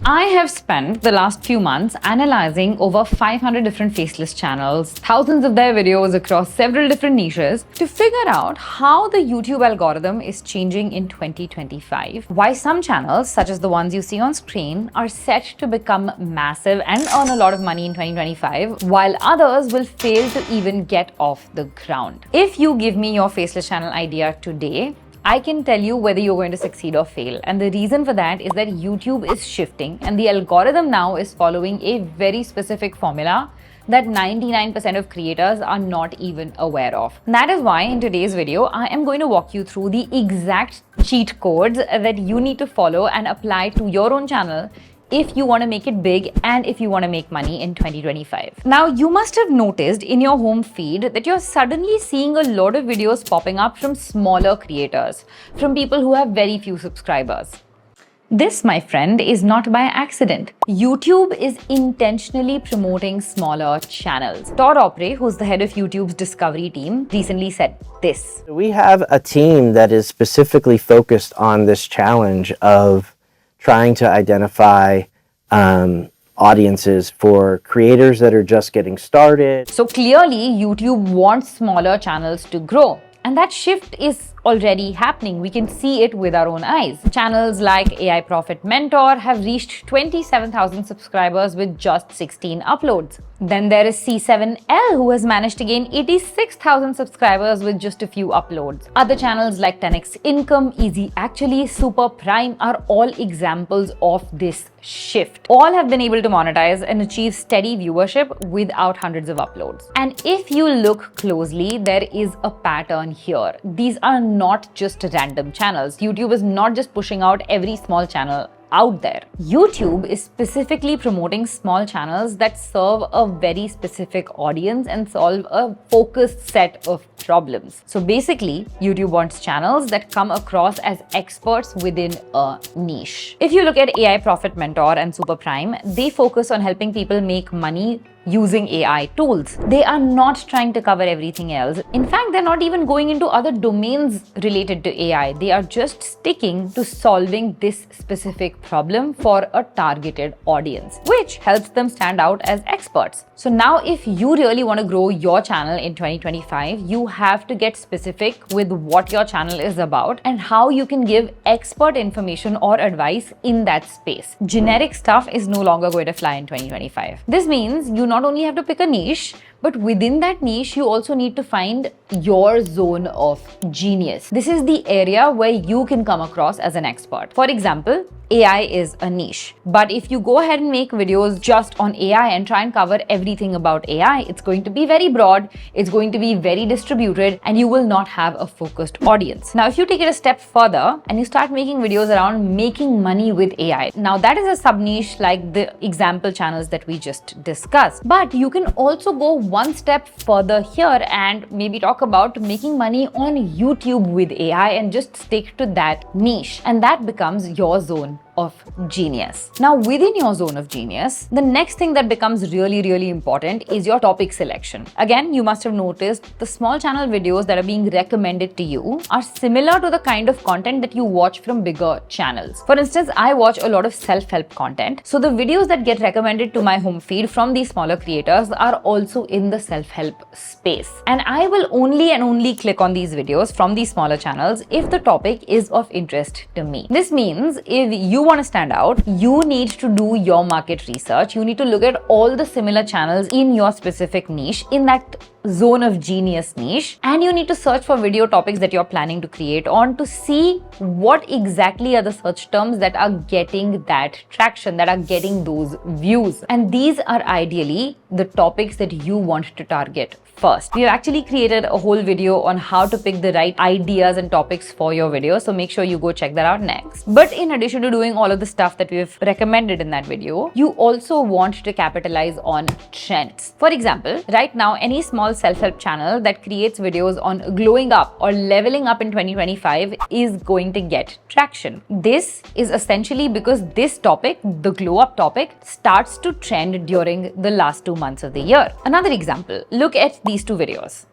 I have spent the last few months analyzing over 500 different faceless channels, thousands of their videos across several different niches to figure out how the YouTube algorithm is changing in 2025, why some channels, such as the ones you see on screen, are set to become massive and earn a lot of money in 2025, while others will fail to even get off the ground. If you give me your faceless channel idea today, I can tell you whether you're going to succeed or fail. And the reason for that is that YouTube is shifting and the algorithm now is following a very specific formula that 99% of creators are not even aware of. And that is why in today's video, I am going to walk you through the exact cheat codes that you need to follow and apply to your own channel if you want to make it big and if you want to make money in 2025. Now, you must have noticed in your home feed that you're suddenly seeing a lot of videos popping up from smaller creators, from people who have very few subscribers. This, my friend, is not by accident. YouTube is intentionally promoting smaller channels. Todd Opry, who's the head of YouTube's discovery team, recently said this. We have a team that is specifically focused on this challenge of trying to identify audiences for creators that are just getting started. So clearly, YouTube wants smaller channels to grow. And that shift is already happening. We can see it with our own eyes. Channels like AI Profit Mentor have reached 27,000 subscribers with just 16 uploads. Then there is C7L, who has managed to gain 86,000 subscribers with just a few uploads. Other channels like 10x Income, Easy Actually, Super Prime are all examples of this shift. All have been able to monetize and achieve steady viewership without hundreds of uploads. And if you look closely, there is a pattern here. These are not just random channels. YouTube is not just pushing out every small channel out there. YouTube is specifically promoting small channels that serve a very specific audience and solve a focused set of problems. So basically, YouTube wants channels that come across as experts within a niche. If you look at AI Profit Mentor and Super Prime, they focus on helping people make money using AI tools. They are not trying to cover everything else. In fact, they're not even going into other domains related to AI. They are just sticking to solving this specific problem for a targeted audience, which helps them stand out as experts. So now if you really want to grow your channel in 2025, you have to get specific with what your channel is about and how you can give expert information or advice in that space. Generic stuff is no longer going to fly in 2025. This means you not only have to pick a niche, but within that niche, you also need to find your zone of genius. This is the area where you can come across as an expert. For example, AI is a niche. But if you go ahead and make videos just on AI and try and cover everything about AI, it's going to be very broad, it's going to be very distributed, and you will not have a focused audience. Now, if you take it a step further and you start making videos around making money with AI, now that is a sub-niche like the example channels that we just discussed. But you can also go one step further here and maybe talk about making money on YouTube with AI and just stick to that niche. And that becomes your zone of genius. Now, within your zone of genius, the next thing that becomes really important is your topic selection. Again, you must have noticed the small channel videos that are being recommended to you are similar to the kind of content that you watch from bigger channels. For instance, I watch a lot of self-help content. So the videos that get recommended to my home feed from these smaller creators are also in the self-help space. And I will only click on these videos from these smaller channels if the topic is of interest to me. This means if you want to stand out, you need to do your market research. You need to look at all the similar channels in your specific niche, in that zone of genius niche, and you need to search for video topics that you're planning to create on to see what exactly are the search terms that are getting that traction, that are getting those views. And these are ideally the topics that you want to target first. We have actually created a whole video on how to pick the right ideas and topics for your video, so make sure you go check that out next. But in addition to doing all of the stuff that we've recommended in that video, you also want to capitalize on trends. For example, right now, any small self-help channel that creates videos on glowing up or leveling up in 2025 is going to get traction. This is essentially because this topic, the glow up topic, starts to trend during the last 2 months of the year. Another example, look at these two videos.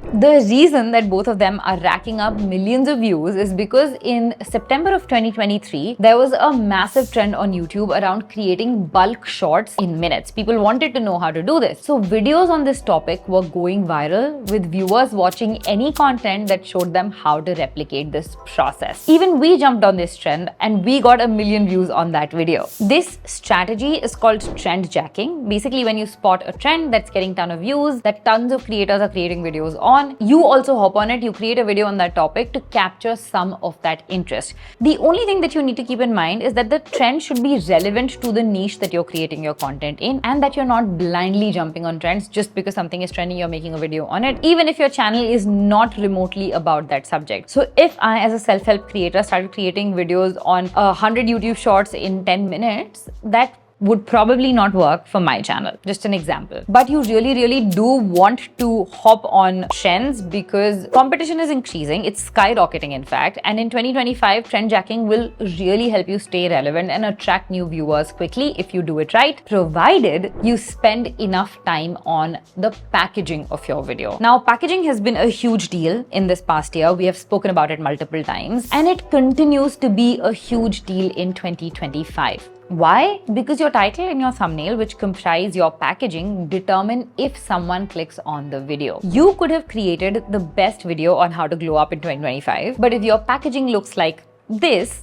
The reason that both of them are racking up millions of views is because in September of 2023, there was a massive trend on YouTube around creating bulk shorts in minutes. People wanted to know how to do this. So videos on this topic were going viral, with viewers watching any content that showed them how to replicate this process. Even we jumped on this trend and we got 1 million views on that video. This strategy is called trend jacking. Basically, when you spot a trend that's getting ton of views, that tons of creators are creating videos on, you also hop on it, you create a video on that topic to capture some of that interest. The only thing that you need to keep in mind is that the trend should be relevant to the niche that you're creating your content in, and that you're not blindly jumping on trends just because something is trending, you're making a video on it, even if your channel is not remotely about that subject. So if I, as a self-help creator, started creating videos on 100 YouTube shorts in 10 minutes, that would probably not work for my channel. Just an example. But you really do want to hop on trends because competition is increasing. It's skyrocketing, in fact. And in 2025, trend jacking will really help you stay relevant and attract new viewers quickly if you do it right, provided you spend enough time on the packaging of your video. Now, packaging has been a huge deal in this past year. We have spoken about it multiple times, and it continues to be a huge deal in 2025. Why? Because your title and your thumbnail, which comprise your packaging, determine if someone clicks on the video. You could have created the best video on how to glow up in 2025, but if your packaging looks like this,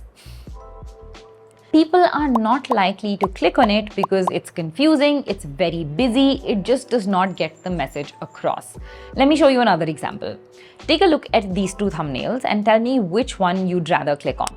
people are not likely to click on it because it's confusing, it's very busy, it just does not get the message across. Let me show you another example. Take a look at these two thumbnails and tell me which one you'd rather click on.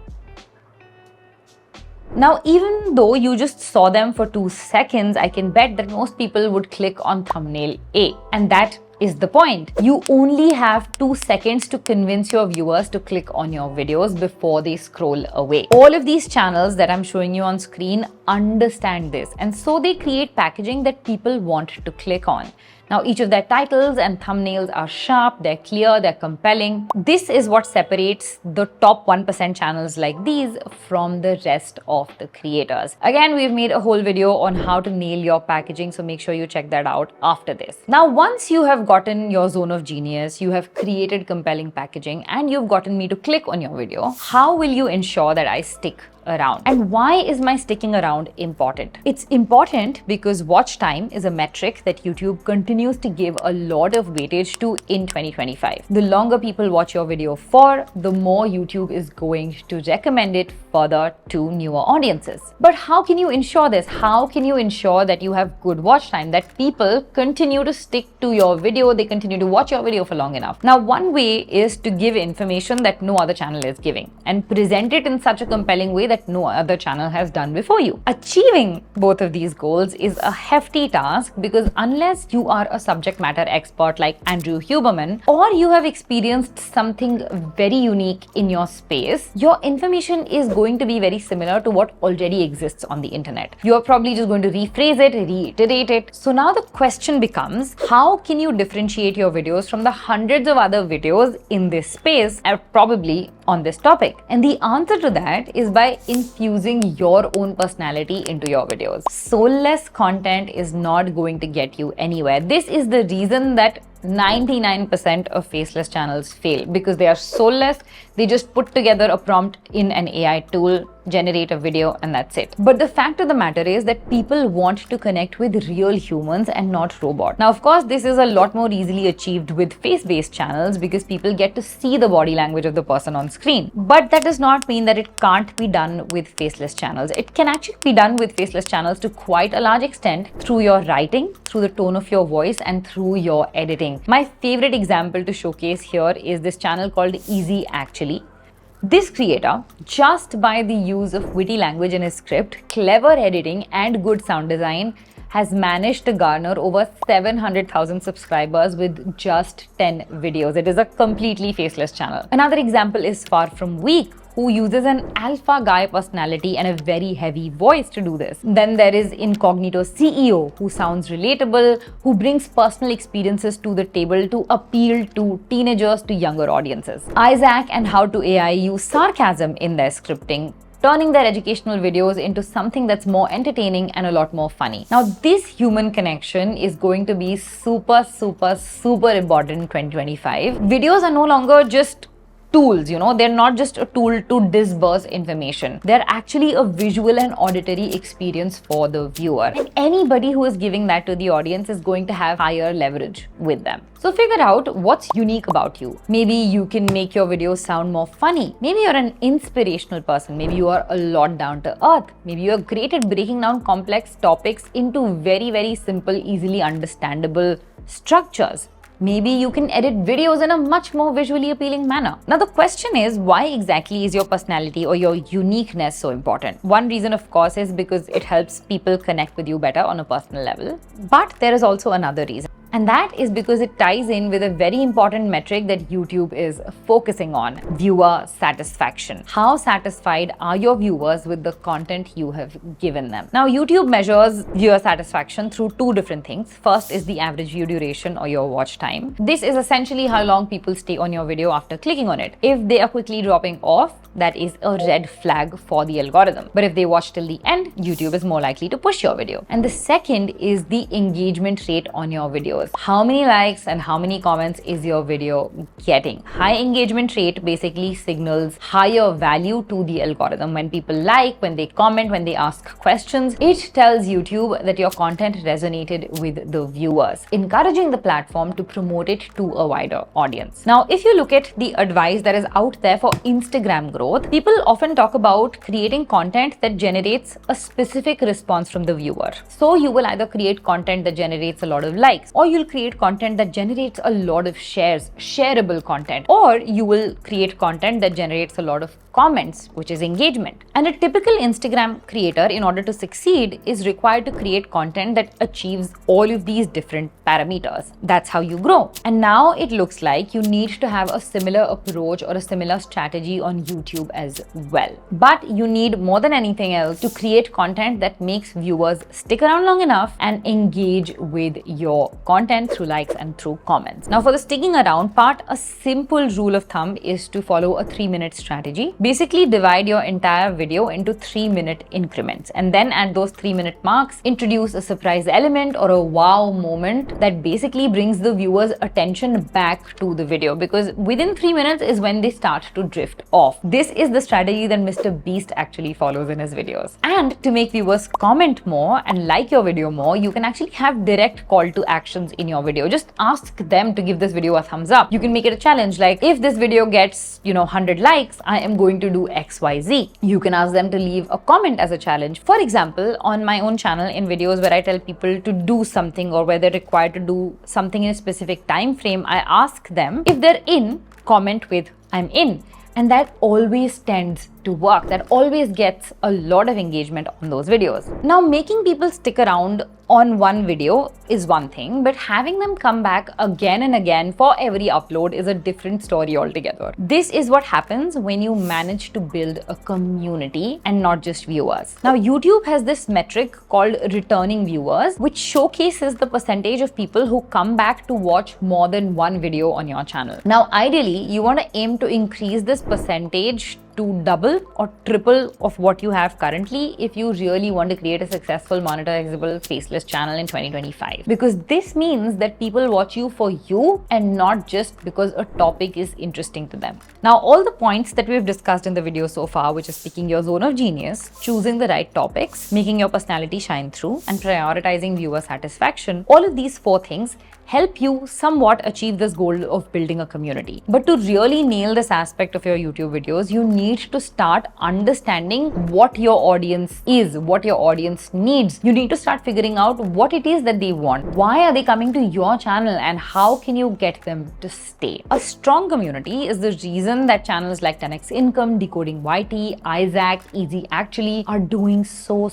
Now, even though you just saw them for 2 seconds, I can bet that most people would click on thumbnail A. And that is the point. You only have 2 seconds to convince your viewers to click on your videos before they scroll away. All of these channels that I'm showing you on screen understand this, and so they create packaging that people want to click on. Now, each of their titles and thumbnails are sharp, they're clear, they're compelling. This is what separates the top 1% channels like these from the rest of the creators. Again, we've made a whole video on how to nail your packaging, so make sure you check that out after this. Now, once you have gotten your zone of genius, you have created compelling packaging, and you've gotten me to click on your video, how will you ensure that I stick around? And why is my sticking around important? It's important because watch time is a metric that YouTube continues to give a lot of weightage to in 2025. The longer people watch your video for, the more YouTube is going to recommend it further to newer audiences. But how can you ensure this? How can you ensure that you have good watch time, that people continue to stick to your video, they continue to watch your video for long enough? Now, one way is to give information that no other channel is giving and present it in such a compelling way that no other channel has done before you. Achieving both of these goals is a hefty task because unless you are a subject matter expert like Andrew Huberman, or you have experienced something very unique in your space, your information is going to be very similar to what already exists on the internet. You are probably just going to rephrase it, reiterate it. So now the question becomes, how can you differentiate your videos from the hundreds of other videos in this space and probably on this topic? And the answer to that is by infusing your own personality into your videos. Soulless content is not going to get you anywhere. This is the reason that 99% of faceless channels fail, because they are soulless. They just put together a prompt in an AI tool, generate a video, and that's it. But the fact of the matter is that people want to connect with real humans and not robots. Now, of course, this is a lot more easily achieved with face-based channels because people get to see the body language of the person on screen. But that does not mean that it can't be done with faceless channels. It can actually be done with faceless channels to quite a large extent through your writing, through the tone of your voice, and through your editing. My favorite example to showcase here is this channel called Easy Actually. This creator, just by the use of witty language in his script, clever editing, and good sound design, has managed to garner over 700,000 subscribers with just 10 videos. It is a completely faceless channel. Another example is Far From Weak, who uses an alpha guy personality and a very heavy voice to do this. Then there is Incognito CEO, who sounds relatable, who brings personal experiences to the table to appeal to teenagers, to younger audiences. Isaac and How to AI use sarcasm in their scripting, turning their educational videos into something that's more entertaining and a lot more funny. Now, this human connection is going to be super important in 2025. Videos are no longer just tools, they're not just a tool to disperse information. They're actually a visual and auditory experience for the viewer. And anybody who is giving that to the audience is going to have higher leverage with them. So figure out what's unique about you. Maybe you can make your videos sound more funny. Maybe you're an inspirational person. Maybe you are a lot down to earth. Maybe you're great at breaking down complex topics into very simple, easily understandable structures. Maybe you can edit videos in a much more visually appealing manner. Now, the question is, why exactly is your personality or your uniqueness so important? One reason, of course, is because it helps people connect with you better on a personal level. But there is also another reason. And that is because it ties in with a very important metric that YouTube is focusing on: viewer satisfaction. How satisfied are your viewers with the content you have given them? Now, YouTube measures viewer satisfaction through two different things. First is the average view duration or your watch time. This is essentially how long people stay on your video after clicking on it. If they are quickly dropping off, that is a red flag for the algorithm. But if they watch till the end, YouTube is more likely to push your video. And the second is the engagement rate on your videos. How many likes and how many comments is your video getting? High engagement rate basically signals higher value to the algorithm. When people like, when they comment, when they ask questions, it tells YouTube that your content resonated with the viewers, encouraging the platform to promote it to a wider audience. Now, if you look at the advice that is out there for Instagram growth, people often talk about creating content that generates a specific response from the viewer. So you will either create content that generates a lot of likes, or you'll create content that generates a lot of shares, shareable content, or you will create content that generates a lot of comments, which is engagement. And a typical Instagram creator, in order to succeed, is required to create content that achieves all of these different parameters. That's how you grow. And now it looks like you need to have a similar approach or a similar strategy on YouTube as well. But you need, more than anything else, to create content that makes viewers stick around long enough and engage with your content through likes and through comments. Now, for the sticking around part, a simple rule of thumb is to follow a 3-minute strategy. Basically, divide your entire video into 3-minute increments, and then at those 3-minute marks, introduce a surprise element or a wow moment that basically brings the viewer's attention back to the video, because within 3 minutes is when they start to drift off. This is the strategy that Mr. Beast actually follows in his videos. And to make viewers comment more and like your video more, you can actually have direct call to actions in your video. Just ask them to give this video a thumbs up. You can make it a challenge, like, if this video gets 100 likes, I am going to do XYZ. You can ask them to leave a comment as a challenge. For example, on my own channel, in videos where I tell people to do something or where they're required to do something in a specific time frame, I ask them, if they're in, comment with "I'm in." And that always tends to work. That always gets a lot of engagement on those videos. Now, making people stick around on one video is one thing, but having them come back again and again for every upload is a different story altogether. This is what happens when you manage to build a community and not just viewers. Now, YouTube has this metric called returning viewers, which showcases the percentage of people who come back to watch more than one video on your channel. Now, ideally, you want to aim to increase this percentage to double or triple of what you have currently if you really want to create a successful monetizable faceless channel in 2025. Because this means that people watch you for you and not just because a topic is interesting to them. Now, all the points that we've discussed in the video so far, which is picking your zone of genius, choosing the right topics, making your personality shine through, and prioritizing viewer satisfaction, all of these 4 things help you somewhat achieve this goal of building a community. But to really nail this aspect of your YouTube videos, you need to start understanding what your audience is, what your audience needs. You need to start figuring out what it is that they want. Why are they coming to your channel, and how can you get them to stay? A strong community is the reason that channels like 10x Income, Decoding YT, Isaac, Easy Actually are doing so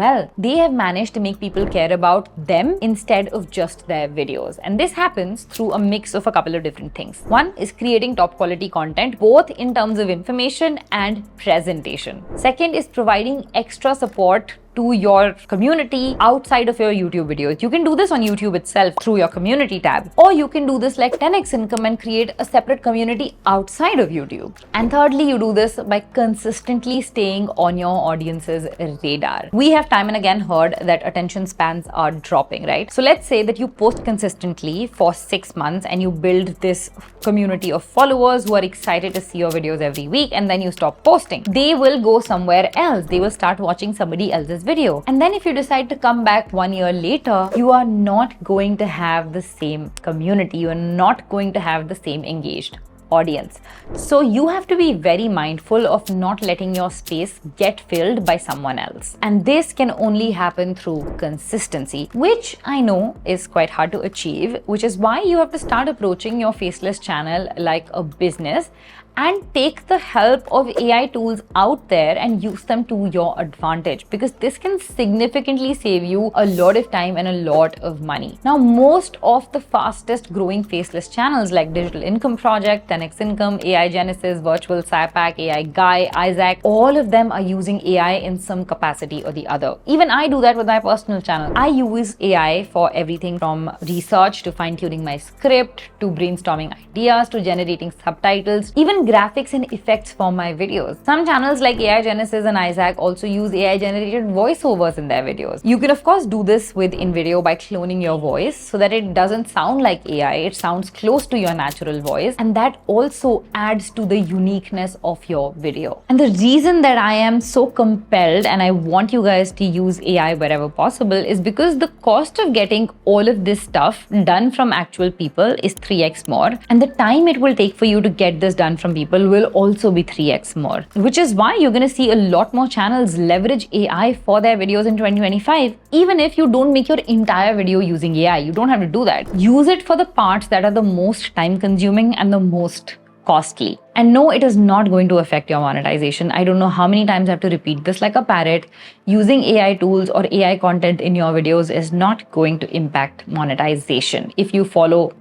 well. They have managed to make people care about them instead of just their videos. And this happens through a mix of a couple of different things. One is creating top quality content, both in terms of information and presentation. Second is providing extra support to your community outside of your YouTube videos. You can do this on YouTube itself through your community tab, or you can do this like 10x income and create a separate community outside of YouTube. And thirdly, you do this by consistently staying on your audience's radar. We have time and again heard that attention spans are dropping, right? So let's say that you post consistently for 6 months and you build this community of followers who are excited to see your videos every week, and then you stop posting. They will go somewhere else. They will start watching somebody else's video. And then if you decide to come back 1 year later, you are not going to have the same community. You are not going to have the same engaged audience. So you have to be very mindful of not letting your space get filled by someone else. And this can only happen through consistency, which I know is quite hard to achieve, which is why you have to start approaching your Faceless channel like a business and take the help of AI tools out there and use them to your advantage, because this can significantly save you a lot of time and a lot of money. Now, most of the fastest growing Faceless channels like Digital Income Project, 10x Income, AI Genesis, Virtual SciPack, AI Guy, Isaac, all of them are using AI in some capacity or the other. Even I do that with my personal channel. I use AI for everything from research to fine-tuning my script, to brainstorming ideas, to generating subtitles, even graphics and effects for my videos. Some channels like AI Genesis and Isaac also use AI generated voiceovers in their videos. You can of course do this with InVideo by cloning your voice so that it doesn't sound like AI, it sounds close to your natural voice, and that also adds to the uniqueness of your video. And the reason that I am so compelled and I want you guys to use AI wherever possible is because the cost of getting all of this stuff done from actual people is 3x more, and the time it will take for you to get this done from people will also be 3x more, which is why you're going to see a lot more channels leverage AI for their videos in 2025. Even if you don't make your entire video using AI, you don't have to do that. Use it for the parts that are the most time consuming and the most costly. And no, it is not going to affect your monetization. I don't know how many times I have to repeat this like a parrot. Using AI tools or AI content in your videos is not going to impact monetization if you follow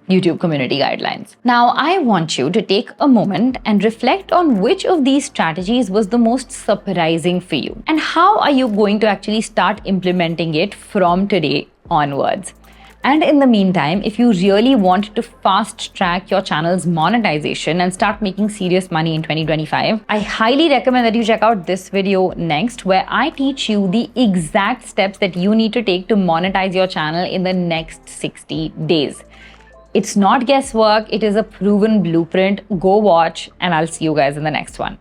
YouTube community guidelines. Now, I want you to take a moment and reflect on which of these strategies was the most surprising for you, and how are you going to actually start implementing it from today onwards. And in the meantime, if you really want to fast track your channel's monetization and start making serious money in 2025, I highly recommend that you check out this video next, where I teach you the exact steps that you need to take to monetize your channel in the next 60 days. It's not guesswork, it is a proven blueprint. Go watch, and I'll see you guys in the next one.